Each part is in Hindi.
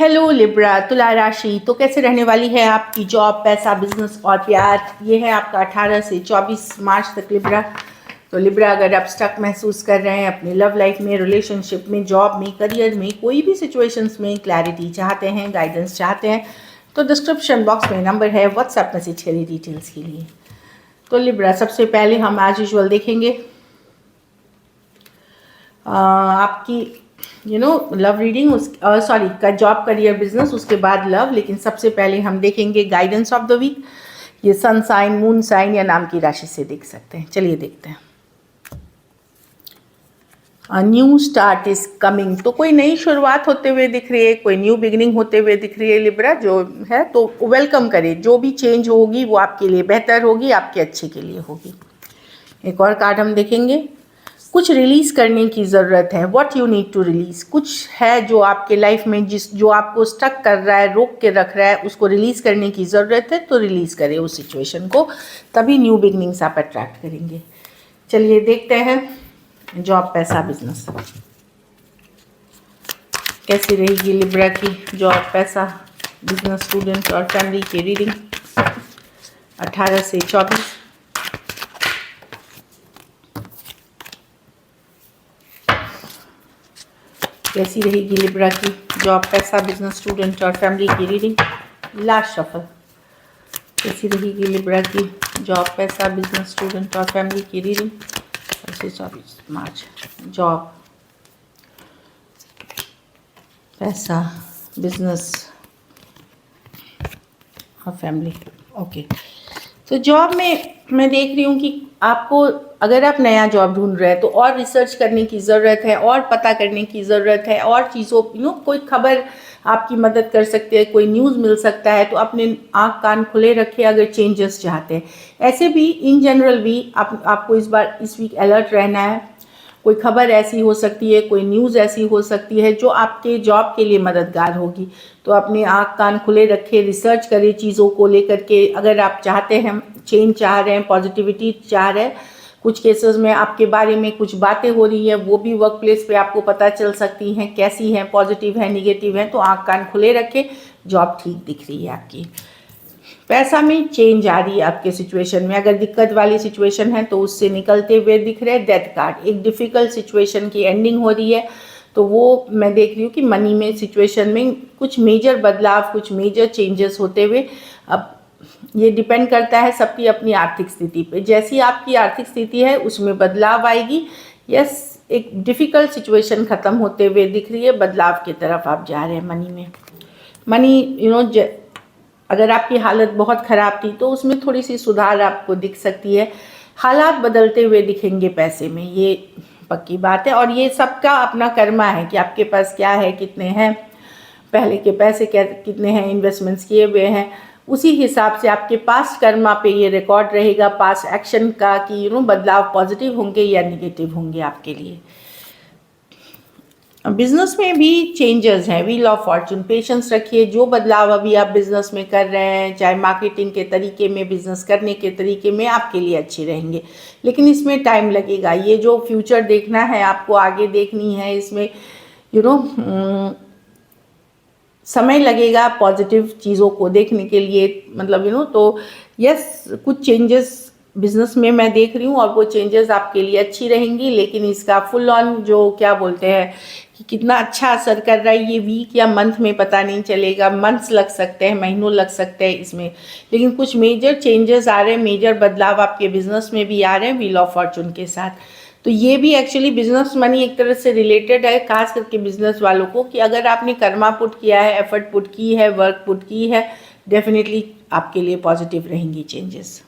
हेलो लिब्रा, तुला राशि तो कैसे रहने वाली है आपकी जॉब, पैसा, बिजनेस और प्यार। ये है आपका 18 से 24 मार्च तक लिब्रा। तो लिब्रा, अगर आप स्टक महसूस कर रहे हैं अपनी लव लाइफ में, रिलेशनशिप में, जॉब में, करियर में, कोई भी सिचुएशंस में क्लैरिटी चाहते हैं, गाइडेंस चाहते हैं, तो डिस्क्रिप्शन बॉक्स में नंबर है, व्हाट्सएप मैसेज करिए डिटेल्स के लिए। तो लिब्रा, सबसे पहले हम एज यूजुअल देखेंगे आपकी लव रीडिंग, उस सॉरी जॉब, करियर, बिजनेस, उसके बाद लव। लेकिन सबसे पहले हम देखेंगे गाइडेंस ऑफ द वीक। ये सन साइन, मून साइन या नाम की राशि से देख सकते हैं। चलिए देखते हैं। न्यू स्टार्ट इज कमिंग, तो कोई नई शुरुआत होते हुए दिख रही है, कोई न्यू बिगिनिंग होते हुए दिख रही है लिब्रा जो है। तो वेलकम करें, जो भी चेंज होगी वो आपके लिए बेहतर होगी, आपके अच्छे के लिए होगी। एक और कार्ड हम देखेंगे। कुछ रिलीज़ करने की ज़रूरत है। What you need to release, कुछ है जो आपके लाइफ में जो आपको स्टक कर रहा है, रोक के रख रहा है, उसको रिलीज़ करने की ज़रूरत है। तो रिलीज़ करें उस सिचुएशन को, तभी न्यू बिगनिंग्स आप अट्रैक्ट करेंगे। चलिए देखते हैं जॉब, पैसा, बिजनेस कैसी रहेगी लिब्रा की जॉब, पैसा, बिजनेस, स्टूडेंट और फैमिली की रीडिंग 18 से 24। कैसी रहेगी लिब्रा की जॉब, पैसा, बिजनेस, स्टूडेंट और फैमिली की रीडिंग। Last shuffle. कैसी रहेगी लिब्रा की जॉब, पैसा, बिजनेस, स्टूडेंट और फैमिली की रीडिंग 24 मार्च। जॉब, पैसा, बिजनेस और फैमिली। ओके, तो जॉब में मैं देख रही हूँ कि आपको, अगर आप नया जॉब ढूंढ रहे हैं तो और रिसर्च करने की ज़रूरत है, और पता करने की ज़रूरत है, और चीज़ों कोई खबर आपकी मदद कर सकती है, कोई न्यूज़ मिल सकता है। तो अपने आँख कान खुले रखें अगर चेंजेस चाहते हैं। ऐसे भी इन जनरल भी आपको इस वीक अलर्ट रहना है। कोई खबर ऐसी हो सकती है, कोई न्यूज़ ऐसी हो सकती है जो आपके जॉब के लिए मददगार होगी। तो अपने आँख कान खुले रखें, रिसर्च करें चीज़ों को लेकर के। अगर आप चाहते हैं, चेंज चाह रहे हैं, पॉजिटिविटी चाह रहे हैं, कुछ केसेस में आपके बारे में कुछ बातें हो रही है, वो भी वर्क प्लेस पे आपको पता चल सकती हैं, कैसी हैं, पॉजिटिव है, निगेटिव है। तो आँख कान खुले रखें, जॉब ठीक दिख रही है आपकी। पैसा में चेंज आ रही है आपके सिचुएशन में। अगर दिक्कत वाली सिचुएशन है तो उससे निकलते हुए दिख रहे हैं। डेथ कार्ड, एक डिफ़िकल्ट सिचुएशन की एंडिंग हो रही है। तो वो मैं देख रही हूँ कि मनी में सिचुएशन में कुछ मेजर बदलाव, कुछ मेजर चेंजेस होते हुए। अब ये डिपेंड करता है सबकी अपनी आर्थिक स्थिति पे। जैसी आपकी आर्थिक स्थिति है उसमें बदलाव आएगी। यस, एक डिफ़िकल्ट सिचुएशन ख़त्म होते हुए दिख रही है, बदलाव की तरफ आप जा रहे हैं मनी में। मनी अगर आपकी हालत बहुत ख़राब थी तो उसमें थोड़ी सी सुधार आपको दिख सकती है। हालात बदलते हुए दिखेंगे पैसे में, ये पक्की बात है। और ये सबका अपना कर्मा है कि आपके पास क्या है, कितने हैं, पहले के पैसे क्या कितने हैं, इन्वेस्टमेंट्स किए हुए हैं, उसी हिसाब से आपके पास्ट कर्मा पे ये रिकॉर्ड रहेगा, पास्ट एक्शन का, कि बदलाव पॉजिटिव होंगे या निगेटिव होंगे आपके लिए। बिजनेस में भी चेंजेस हैं। व्हील ऑफ फॉर्चून, पेशेंस रखिए। जो बदलाव अभी आप बिजनेस में कर रहे हैं, चाहे मार्केटिंग के तरीके में, बिजनेस करने के तरीके में, आपके लिए अच्छे रहेंगे। लेकिन इसमें टाइम लगेगा। ये जो फ्यूचर देखना है, आपको आगे देखनी है, इसमें समय लगेगा पॉजिटिव चीज़ों को देखने के लिए। मतलब तो यस, कुछ चेंजेस बिजनेस में मैं देख रही हूँ और वो चेंजेस आपके लिए अच्छी रहेंगी। लेकिन इसका फुल ऑन जो क्या बोलते हैं कि कितना अच्छा असर कर रहा है ये वीक या मंथ में पता नहीं चलेगा। मंथ्स लग सकते हैं, महीनों लग सकते हैं इसमें। लेकिन कुछ मेजर चेंजेस आ रहे हैं, मेजर बदलाव आपके बिजनेस में भी आ रहे हैं व्हील ऑफ फॉर्चून के साथ। तो ये भी एक्चुअली बिजनेस मनी एक तरह से रिलेटेड है, खास करके बिजनेस वालों को, कि अगर आपने कर्मा पुट किया है, एफर्ट पुट की है, वर्क पुट की है, डेफिनेटली आपके लिए पॉजिटिव रहेंगी चेंजेस।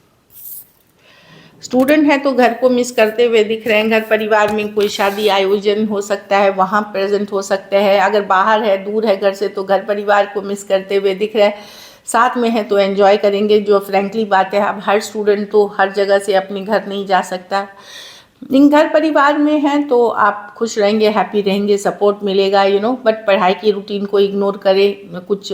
स्टूडेंट हैं तो घर को मिस करते हुए दिख रहे हैं। घर परिवार में कोई शादी आयोजन हो सकता है, वहाँ प्रेजेंट हो सकते हैं। अगर बाहर है, दूर है घर से, तो घर परिवार को मिस करते हुए दिख रहे हैं। साथ में है तो एंजॉय करेंगे। जो फ्रेंकली बात है, अब हर स्टूडेंट तो हर जगह से अपने घर नहीं जा सकता। इन घर परिवार में हैं तो आप खुश रहेंगे, हैप्पी रहेंगे, सपोर्ट मिलेगा। बट पढ़ाई की रूटीन को इग्नोर करें। कुछ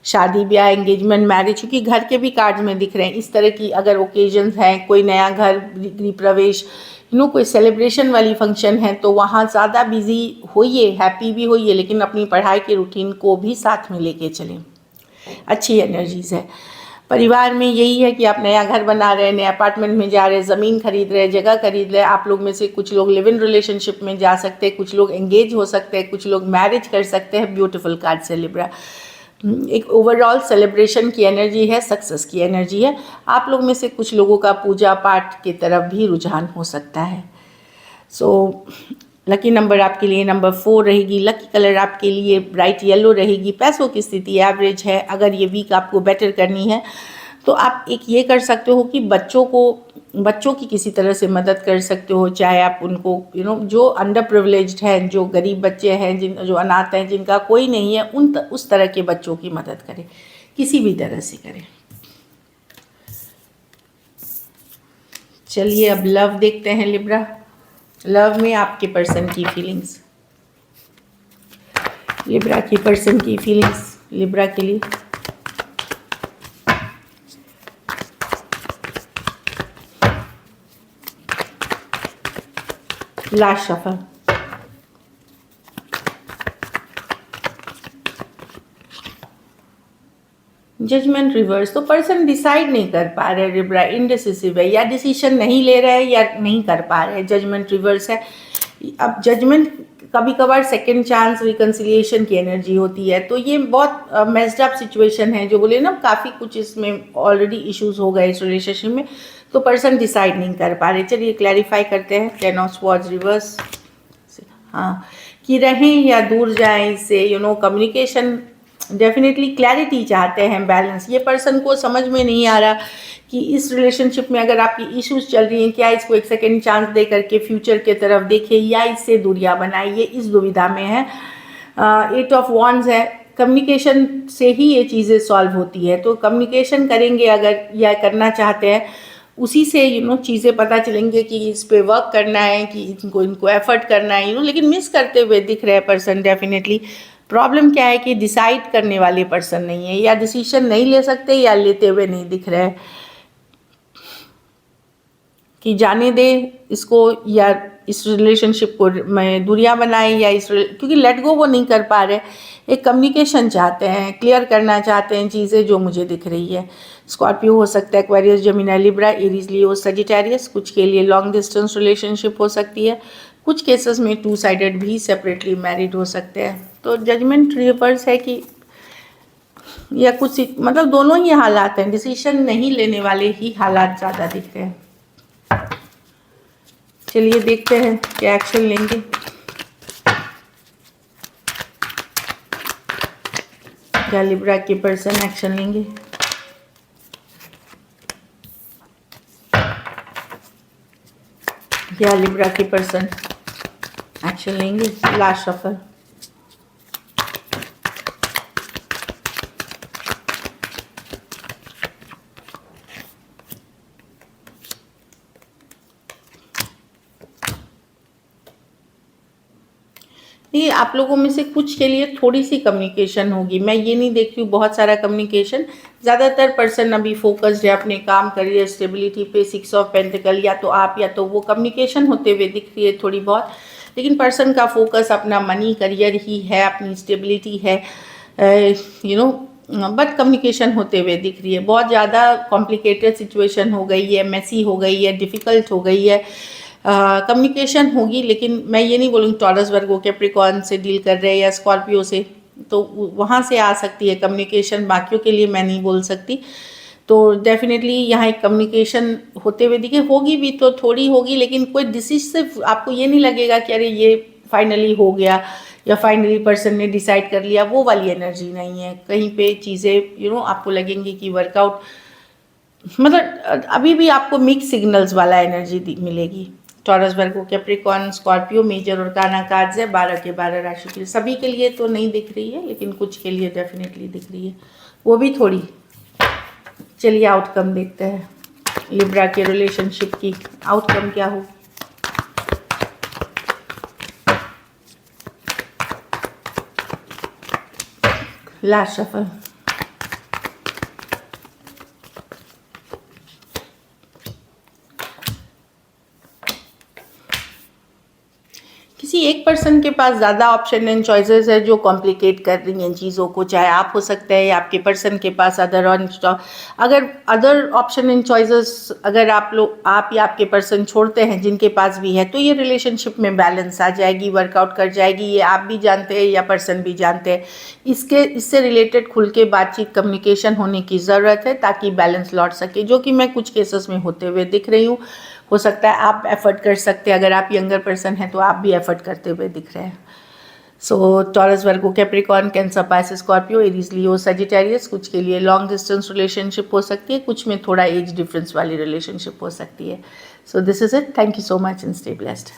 शादी ब्याह, एंगेजमेंट, मैरिज, क्योंकि घर के भी कार्ड्स में दिख रहे हैं। इस तरह की अगर ओकेजन्स हैं, कोई नया घर, गृह प्रवेश कोई सेलिब्रेशन वाली फंक्शन है तो वहाँ ज़्यादा बिजी होइए, हैप्पी भी होइए, लेकिन अपनी पढ़ाई के रूटीन को भी साथ में लेके चलें। अच्छी एनर्जीज है। परिवार में यही है कि आप नया घर बना रहे हैं, नए अपार्टमेंट में जा रहे हैं, ज़मीन खरीद रहे हैं, जगह खरीद रहे हैं। आप लोग में से कुछ लोग लिव इन रिलेशनशिप में जा सकते हैं, कुछ लोग एंगेज हो सकते हैं, कुछ लोग मैरिज कर सकते हैं। ब्यूटीफुल कार्ड से लिब्रा। एक ओवरऑल सेलिब्रेशन की एनर्जी है, सक्सेस की एनर्जी है। आप लोग में से कुछ लोगों का पूजा पाठ की तरफ भी रुझान हो सकता है। लकी नंबर आपके लिए नंबर 4 रहेगी। लकी कलर आपके लिए ब्राइट येलो रहेगी। पैसों की स्थिति एवरेज है। अगर ये वीक आपको बेटर करनी है तो आप एक ये कर सकते हो कि बच्चों की किसी तरह से मदद कर सकते हो, चाहे आप उनको जो अंडर प्रिविलेज्ड हैं, जो गरीब बच्चे हैं, जो अनाथ हैं, जिनका कोई नहीं है, उस तरह के बच्चों की मदद करें, किसी भी तरह से करें। चलिए अब लव देखते हैं लिब्रा। लव में आपके पर्सन की फीलिंग्स, लिब्रा की पर्सन की फीलिंग्स लिब्रा के लिए। Last shuffle. Judgement reverse. तो पर्सन डिसाइड नहीं कर पा रहे, लिब्रा इनडिसिसिव है, या डिसीजन नहीं ले रहे हैं या नहीं कर पा रहे। जजमेंट रिवर्स है। अब जजमेंट कभी कभार सेकेंड चांस रिकन्सिलिएशन की एनर्जी होती है, तो ये बहुत मेस्ड अप सिचुएशन है, जो बोले ना काफ़ी कुछ इसमें ऑलरेडी इश्यूज हो गए इस रिलेशनशिप में, तो पर्सन डिसाइड नहीं कर पा रहे। चलिए क्लैरिफाई करते हैं। 10 ऑफ स्वॉर्ड्स रिवर्स। हाँ, कि रहें या दूर जाएं इससे कम्युनिकेशन डेफिनेटली क्लैरिटी चाहते हैं, बैलेंस। ये पर्सन को समझ में नहीं आ रहा कि इस रिलेशनशिप में अगर आपकी इश्यूज चल रही हैं, क्या इसको एक सेकेंड चांस दे करके फ्यूचर के तरफ देखे या इससे दूरियां बनाए, ये इस दुविधा में है। 8 ऑफ वॉन्ड्स है। कम्युनिकेशन से ही ये चीज़ें सॉल्व होती है, तो कम्युनिकेशन करेंगे अगर या करना चाहते हैं, उसी से चीज़ें पता चलेंगे कि इस पे वर्क करना है, कि इनको एफर्ट करना है, लेकिन मिस करते हुए दिख रहे हैं पर्सन डेफिनेटली। प्रॉब्लम क्या है कि डिसाइड करने वाले पर्सन नहीं है, या डिसीजन नहीं ले सकते या लेते हुए नहीं दिख रहे हैं कि जाने दे इसको या इस रिलेशनशिप को मैं दूरियां बनाए, या क्योंकि लेट गो वो नहीं कर पा रहे। एक कम्युनिकेशन चाहते हैं, क्लियर करना चाहते हैं चीज़ें जो मुझे दिख रही है। स्कॉर्पियो हो सकता है, Aquarius, Gemini, Libra, Aries, Leo, Sagittarius. कुछ के लिए लॉन्ग डिस्टेंस रिलेशनशिप हो सकती है। कुछ केसेस में 2 साइडेड भी सेपरेटली मैरिड हो सकते हैं। तो जजमेंट रिवर्स है कि या कुछ मतलब दोनों ही हालात हैं, डिसीजन नहीं लेने वाले ही हालात ज़्यादा दिख रहे हैं। चलिए देखते हैं क्या एक्शन लेंगे। क्या लिब्रा के पर्सन एक्शन लेंगे। क्या लिब्रा के पर्सन एक्शन लेंगे। Last shuffle. नहीं, आप लोगों में से कुछ के लिए थोड़ी सी कम्युनिकेशन होगी, मैं ये नहीं देख रही हूँ बहुत सारा कम्युनिकेशन। ज़्यादातर पर्सन अभी फोकस्ड है अपने काम, करियर, स्टेबिलिटी पे। 6 ऑफ पेंटिकल, या तो आप या तो वो कम्युनिकेशन होते हुए दिख रही है थोड़ी बहुत, लेकिन पर्सन का फोकस अपना मनी, करियर ही है, अपनी स्टेबिलिटी है, बट कम्युनिकेशन होते हुए दिख रही है। बहुत ज़्यादा कॉम्प्लिकेटेड सिचुएशन हो गई है, मेसी हो गई है, डिफ़िकल्ट हो गई है। कम्युनिकेशन होगी, लेकिन मैं ये नहीं बोलूँगी टॉरस, वर्गो, कैप्रिकॉर्न से डील कर रहे हैं या स्कॉर्पियो से, तो वहाँ से आ सकती है कम्युनिकेशन। बाकियों के लिए मैं नहीं बोल सकती। तो डेफिनेटली यहाँ एक कम्युनिकेशन होते हुए दिखे, होगी भी तो थोड़ी होगी, लेकिन कोई डिसिसिव आपको ये नहीं लगेगा कि अरे ये फाइनली हो गया या फाइनली पर्सन ने डिसाइड कर लिया, वो वाली एनर्जी नहीं है। कहीं पे चीज़ें आपको लगेंगी कि वर्कआउट, मतलब अभी भी आपको मिक्स सिग्नल्स वाला एनर्जी मिलेगी। Taurus, Virgo, Capricorn, Scorpio major और काना कार्ड्स है 12 के 12 राशि के लिए। सभी के लिए तो नहीं दिख रही है, लेकिन कुछ के लिए डेफिनेटली दिख रही है, वो भी थोड़ी। चलिए आउटकम देखते हैं लिब्रा के रिलेशनशिप की। आउटकम क्या हो। Last shuffle. किसी एक पर्सन के पास ज़्यादा ऑप्शन एंड चॉइसेस है जो कॉम्प्लिकेट कर रही हैं चीज़ों को, चाहे आप हो सकते हैं या आपके पर्सन के पास अगर अदर ऑप्शन एंड चॉइसेस अगर आप या आपके पर्सन छोड़ते हैं जिनके पास भी है, तो ये रिलेशनशिप में बैलेंस आ जाएगी, वर्कआउट कर जाएगी। ये आप भी जानते हैं या पर्सन भी जानते हैं। इससे रिलेटेड खुल के बातचीत, कम्युनिकेशन होने की ज़रूरत है ताकि बैलेंस लौट सके, जो कि मैं कुछ केसेस में होते हुए दिख रही हूँ। हो सकता है आप एफर्ट कर सकते हैं, अगर आप यंगर पर्सन हैं तो आप भी एफर्ट करते हुए दिख रहे हैं। So Taurus, Virgo, Capricorn, Cancer, Pisces, Scorpio, Aries, Leo, Sagittarius, कुछ के लिए लॉन्ग डिस्टेंस रिलेशनशिप हो सकती है, कुछ में थोड़ा एज डिफरेंस वाली रिलेशनशिप हो सकती है। So this is it. Thank you so much and stay blessed.